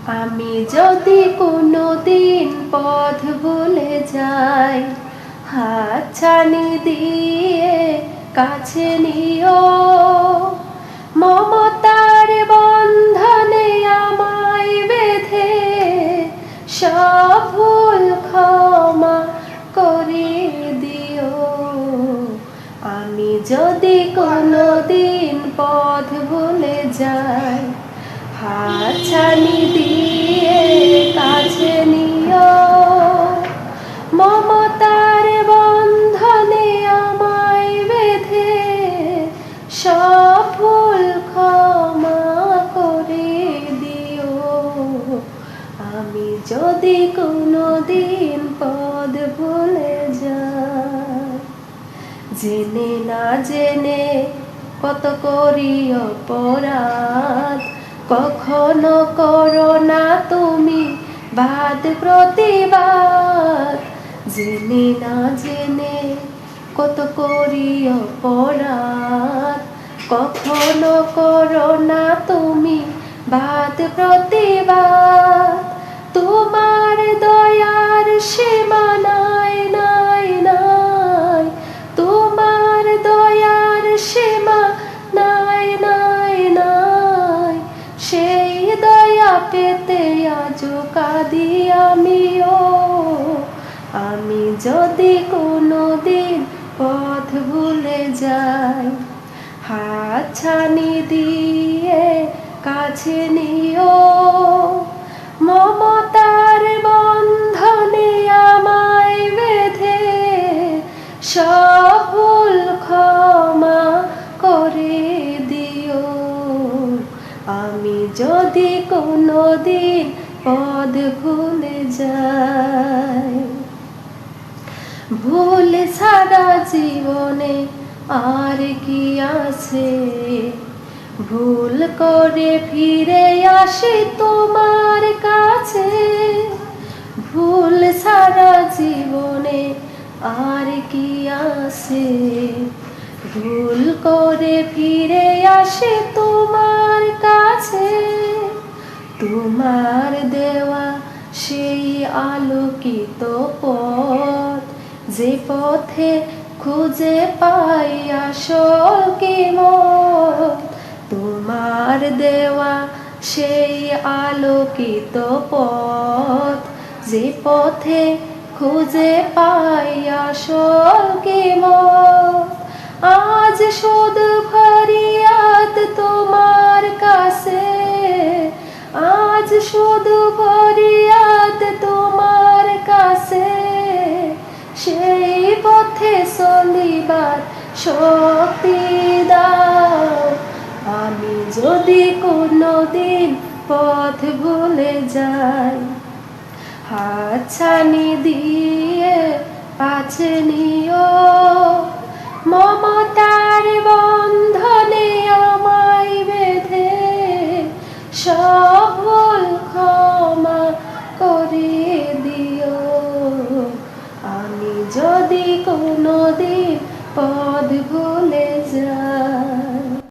আমি যদি কোনোদিন পথ ভুলে যাই, হাতছানি দিয়ে কাছে নিও। মমতার বন্ধনে আমায় বেঁধে সব ভুল ক্ষমা করে দিও। আমি যদি কোনোদিন পথ ভুলে যাই, হাতছানি দিয়ে কাছে নিও। মমতার বন্ধনে আমায় বেঁধে সব ভুল ক্ষমা করে দিও। আমি যদি কোনোদিন পথ ভুলে যাই। জেনে না জেনে কত করি অপরাধ, কখনো করো না তুমি বাদ প্রতিবাদ। জেনে না জেনে কত করি অপরাধ, কখনো করো না তুমি বাদ প্রতিবাদ। তোমার দয়ার সীমা নাই নাই নাই, তোমার দয়ার সীমা নাই নাই নাই। সেই দয়া পেতে আজও কাঁদি আমিও। আমি যদি কোনোদিন পথ ভুলে যাই, হাতছানি দিয়ে কাছে নিও। মমতার বন্ধনে আমায় বেঁধে সব ভুল ক্ষমা করে দিও। আমি যদি কোনোদিন পথ ভুলে যাই। ভুল ছাড়া জীবনে আর কি আছে, ভুল করে ফিরে আসি তোমার কাছে। ভুল ছাড়া জীবনে আর কি আছে, ভুল করে ফিরে আসি তোমার কাছে। তোমার দেওয়া সেই আলোকিত পথ, যে পথে খুঁজে পাই আসল কিমত। তোমার দেওয়া সেই আলোকিত পথ, যে পথে খুঁজে পাই আসল কিমত। আজ শুধু ফরিয়াদ তোমার কাছে, আজ শুধু ফরিয়াদ তোমার কাছে। সেই পথে চলিবার শক্তি দাও। আমি যদি কোনোদিন পথ ভুলে যাই, হাতছানি দিয়ে কাছে নিও।